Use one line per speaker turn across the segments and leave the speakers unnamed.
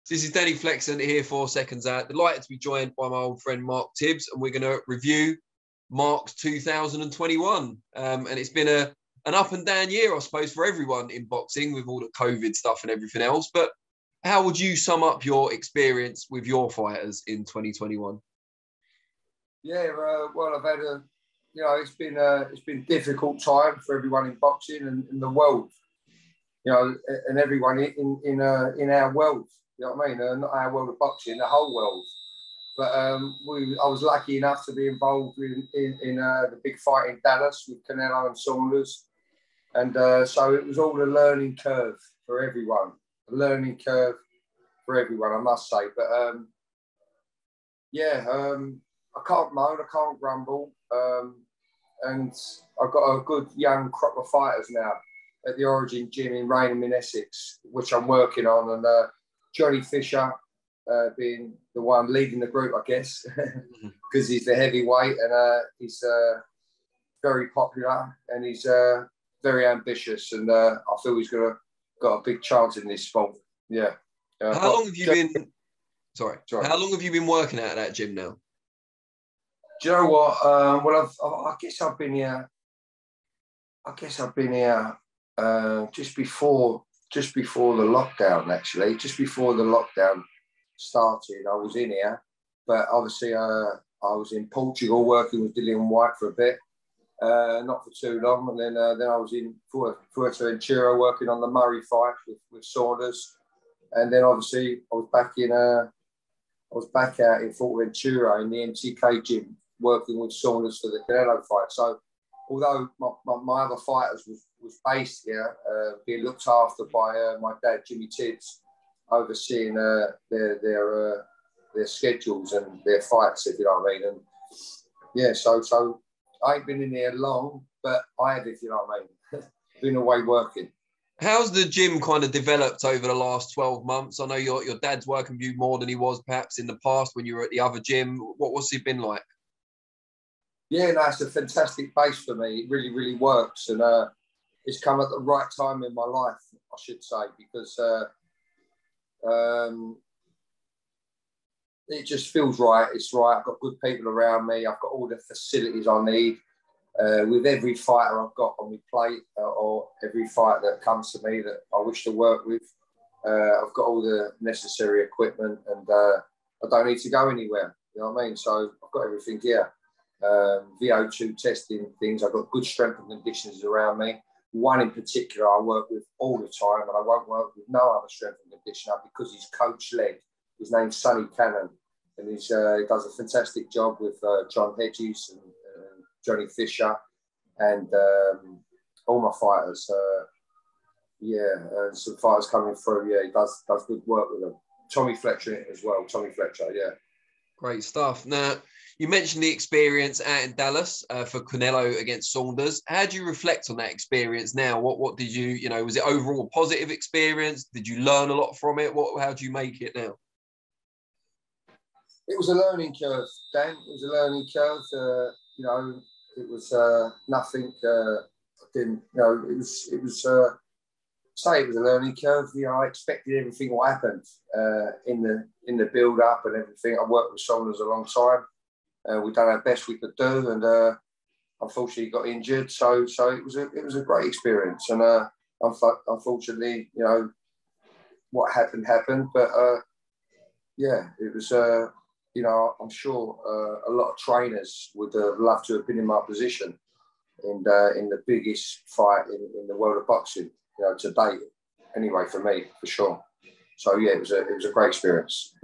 So this is Danny Flexen here for Seconds Out. Delighted to be joined by my old friend Mark Tibbs, and we're going to review Marks 2021. And it's been an up and down year, I suppose, for everyone in boxing with all the COVID stuff and everything else. But how would you sum up your experience with your fighters in 2021?
Yeah, well, I've had it's been a difficult time for everyone in boxing and in the world, and everyone in our world. You know what I mean? Not our world of boxing, the whole world. But I was lucky enough to be involved in the big fight in Dallas with Canelo and Saunders, and so it was all a learning curve for everyone. A learning curve for everyone, I must say. But I can't moan, I can't grumble, and I've got a good young crop of fighters now at the Origin Gym in Raynham in Essex, which I'm working on, and Johnny Fisher being the one leading the group, I guess, because he's the heavyweight and he's very popular and he's very ambitious, and I feel he's got a big chance in this sport. Yeah.
How long have you been? Sorry. How long have you been working at that gym now?
Do you know what? Well, I guess I've been here. Just before the lockdown. Actually, just before the lockdown started, I was in here. But obviously, I was in Portugal working with Dillian White for a bit, not for too long, and then I was in Fuerteventura working on the Murray fight with Saunders, and then obviously I was back out in Fuerteventura in the MTK gym working with Saunders for the Canelo fight. So although my other fighters was based here, being looked after by my dad, Jimmy Tibbs, overseeing their schedules and their fights, if you know what I mean. And yeah, so I ain't been in here long, but I have, if you know what I mean. Been away working.
How's the gym kind of developed over the last 12 months? I know your dad's working with you more than he was perhaps in the past when you were at the other gym. What's it been like?
Yeah, no, it's a fantastic base for me. It really, really works. And it's come at the right time in my life, I should say, because it just feels right. It's right. I've got good people around me. I've got all the facilities I need. With every fighter I've got on my plate or every fighter that comes to me that I wish to work with, I've got all the necessary equipment, and I don't need to go anywhere. You know what I mean? So I've got everything here. VO2 testing things. I've got good strength and conditioners around me. One in particular I work with all the time, and I won't work with no other strength and conditioner because he's coach-led. His name's Sonny Cannon, and he does a fantastic job with John Hedges and Johnny Fisher and all my fighters. And some fighters coming through. Yeah, he does good work with them. Tommy Fletcher as well. Tommy Fletcher, yeah. Great
stuff. Now, you mentioned the experience out in Dallas for Canelo against Saunders. How do you reflect on that experience now? What did you, was it overall a positive experience? Did you learn a lot from it? How do you make it now?
It was a learning curve, Dan. It was a learning curve. It was nothing. It was a learning curve. I expected everything what happened in the build up and everything. I worked with Saunders a long time. We done our best we could do, and unfortunately got injured. So it was a great experience, and unfortunately, what happened. But it was. I'm sure a lot of trainers would love to have been in my position in the biggest fight in the world of boxing, to date. Anyway, for me, for sure. So yeah, it was a great experience.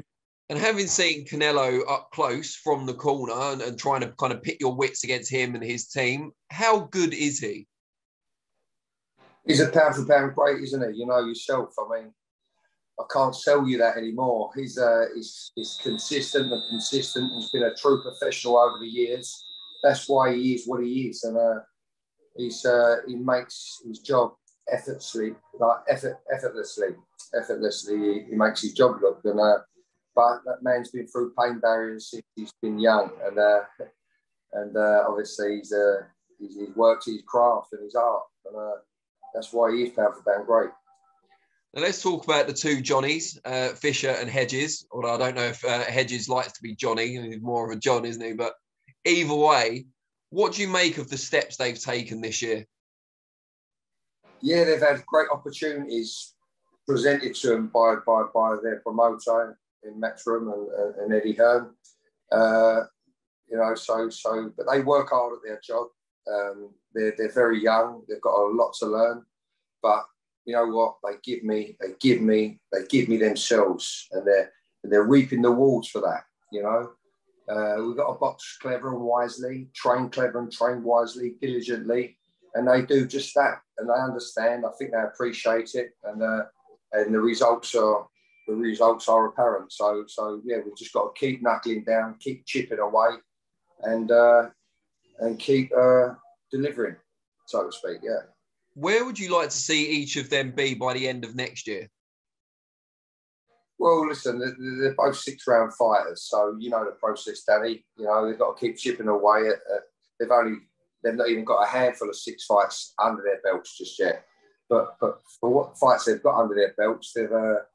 And having seen Canelo up close from the corner and trying to kind of pit your wits against him and his team, how good is he?
He's a pound for pound great, isn't he? You know yourself. I mean, I can't sell you that anymore. He's consistent and consistent. He's been a true professional over the years. That's why he is what he is, and he makes his job effortlessly. He makes his job look. And but that man's been through pain barriers since he's been young, and obviously he's worked his craft and his art, and that's why he is pound for pound great.
Now let's talk about the two Johnnies, Fisher and Hedges. Although I don't know if Hedges likes to be Johnny, he's more of a John, isn't he? But either way, what do you make of the steps they've taken this year?
Yeah, they've had great opportunities presented to them by their promoter in Matchroom and Eddie Hearn. You know, but they work hard at their job. They're very young. They've got a lot to learn, but you know what? They give me themselves, and they're reaping the rewards for that. You know, we've got to box clever and wisely, train clever and train wisely, diligently, and they do just that. And they understand. I think they appreciate it, and the results are apparent. So yeah, we've just got to keep knuckling down, keep chipping away, and keep delivering, so to speak. Yeah.
Where would you like to see each of them be by the end of next year?
Well, listen, they're both 6-round fighters, so you know the process, Danny. You know they've got to keep chipping away. They've not even got a handful of 6 fights under their belts just yet. But for what fights they've got under their belts, they're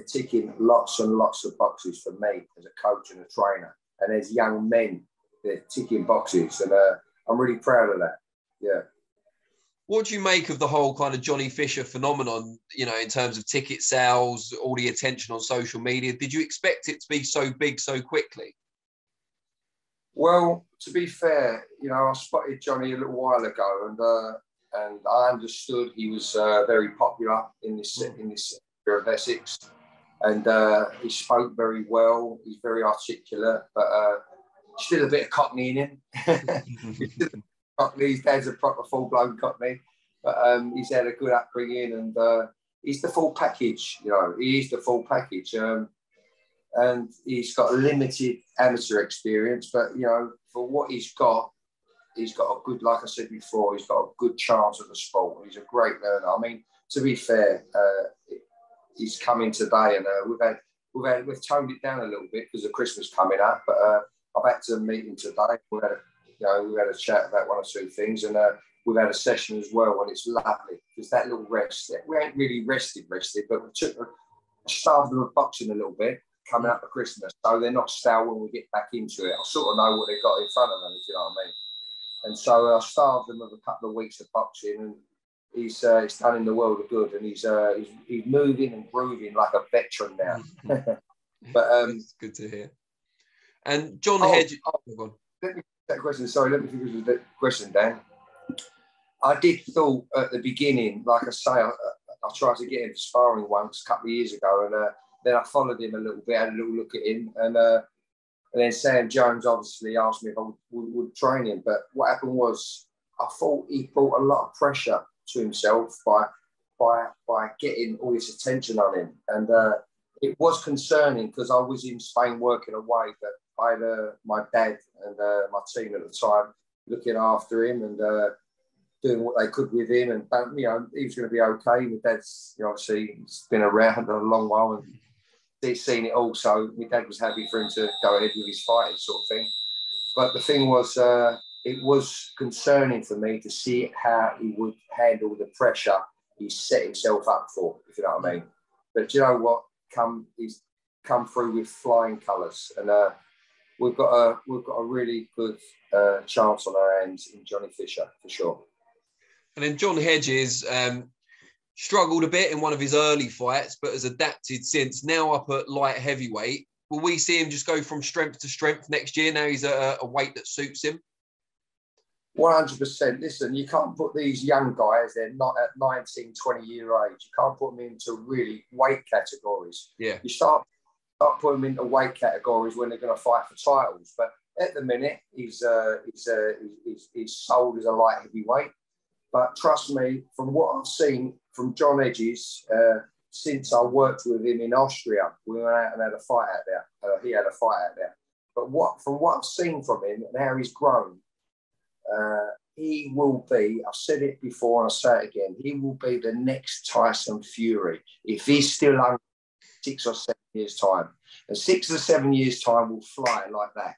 ticking lots and lots of boxes for me as a coach and a trainer. And as young men, they're ticking boxes, and I'm really proud of that. Yeah.
What do you make of the whole kind of Johnny Fisher phenomenon, you know, in terms of ticket sales, all the attention on social media? Did you expect it to be so big so quickly?
Well, to be fair, you know, I spotted Johnny a little while ago, and I understood he was very popular in this area of Essex, and he spoke very well. He's very articulate, but still a bit of Cockney in him. His dad's a proper full-blown Cockney, but he's had a good upbringing, and he's the full package. You know, he is the full package, and he's got limited amateur experience, but you know, for what he's got a good, like I said before, he's got a good chance at the sport. He's a great learner. I mean, to be fair, he's coming today, and we've toned it down a little bit because of Christmas coming up, but I've had to meet him today. We had a chat about one or two things, and we've had a session as well, and it's lovely because that little rest, we ain't really rested, but we starved them of boxing a little bit coming up for Christmas, so they're not stale when we get back into it. I sort of know what they've got in front of them, if you know what I mean. And so I starved them of a couple of weeks of boxing, and he's done in the world of good, and he's moving and grooving like a veteran now. But
it's good to hear. And John Hedges.
Let me that question. Sorry, let me finish the question, Dan. I did thought at the beginning, like I say, I tried to get him sparring once a couple of years ago, and then I followed him a little bit, had a little look at him, and then Sam Jones obviously asked me if I would train him. But what happened was, I thought he brought a lot of pressure to himself by getting all this attention on him, and it was concerning because I was in Spain working away, but I had my dad and my team at the time looking after him and doing what they could with him, and you know, he was going to be okay. My dad's, you know, obviously he's been around a long while and he's seen it all, so my dad was happy for him to go ahead with his fighting sort of thing. But the thing was, it was concerning for me to see how he would handle the pressure he set himself up for, if you know what I mean. But you know what? He's come through with flying colours, and we've got a really good chance on our hands in Johnny Fisher for sure.
And then John Hedges struggled a bit in one of his early fights, but has adapted since. Now up at light heavyweight, will we see him just go from strength to strength next year? Now he's at a weight that suits him.
100%. Listen, you can't put these young guys, they're not at 19, 20-year age. You can't put them into really weight categories.
Yeah.
You start putting them into weight categories when they're going to fight for titles. But at the minute, he's sold as a light heavyweight. But trust me, from what I've seen from John Hedges, since I worked with him in Austria, we went out and had a fight out there. He had a fight out there. But from what I've seen from him and how he's grown, he will be, I've said it before and I'll say it again, he will be the next Tyson Fury if he's still under 6 or 7 years' time. And 6 or 7 years' time will fly like that.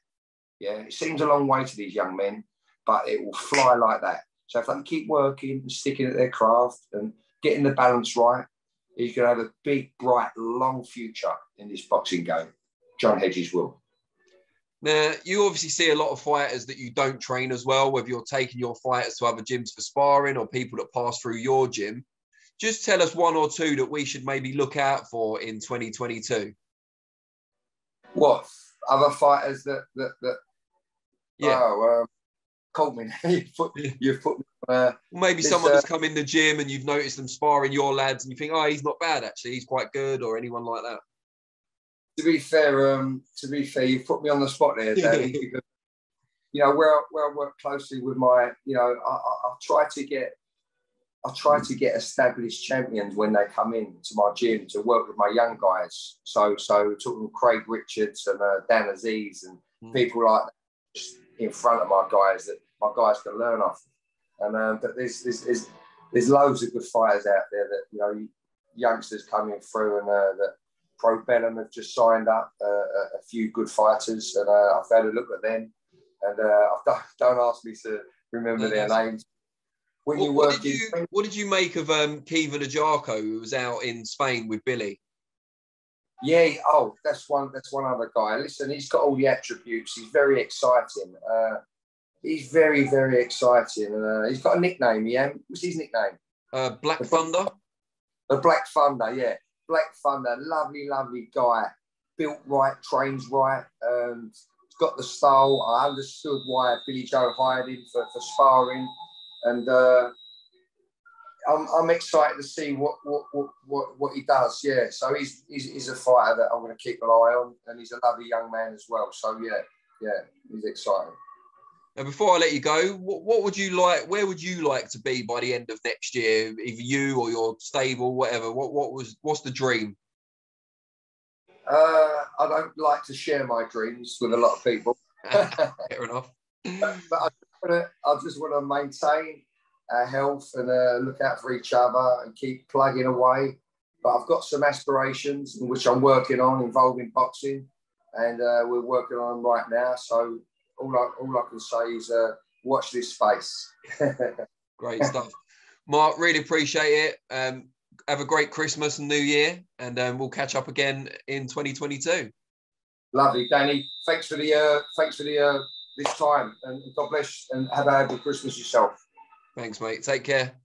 Yeah, it seems a long way to these young men, but it will fly like that. So if they keep working and sticking at their craft and getting the balance right, he's going to have a big, bright, long future in this boxing game. John Hedges will.
Now, you obviously see a lot of fighters that you don't train as well, whether you're taking your fighters to other gyms for sparring or people that pass through your gym. Just tell us one or two that we should maybe look out for in 2022.
What? Other fighters that
yeah.
Called me. You've put me on
maybe someone that's come in the gym and you've noticed them sparring your lads and you think, oh, he's not bad, actually. He's quite good, or anyone like that.
To be fair, you've put me on the spot there, Danny, because, you know, where I work closely with my, you know, I try to get established champions when they come in to my gym to work with my young guys. So talking Craig Richards and Dan Aziz and people like that just in front of my guys that my guys can learn off. And but there's loads of good fighters out there that, you know, youngsters coming through, and that Pro Bellum have just signed up a few good fighters, and I've had a look at them, and don't ask me to remember their names. When you work
what did you make of Keiva Legiarco, who was out in Spain with Billy?
Yeah, that's one other guy. Listen, he's got all the attributes. He's very exciting. He's very, very exciting. He's got a nickname, yeah? What's his nickname?
Black Thunder?
The Black Thunder, yeah. Black Thunder, lovely guy. Built right, trains right. He's got the style. I understood why Billy Joe hired him for sparring. And I'm excited to see what he does. Yeah, so he's a fighter that I'm going to keep an eye on, and he's a lovely young man as well. So yeah, he's exciting.
Now, before I let you go, what would you like? Where would you like to be by the end of next year? Either you or your stable, whatever. What's the dream?
I don't like to share my dreams with a lot of people.
Fair enough.
But I just want to maintain our health and look out for each other and keep plugging away. But I've got some aspirations in which I'm working on involving boxing, and we're working on them right now. So all I can say is watch this space.
Great stuff. Mark, really appreciate it. Have a great Christmas and New Year, and we'll catch up again in 2022.
Lovely, Danny. Thanks for the this time, and God bless, and have a happy Christmas yourself.
Thanks, mate. Take care.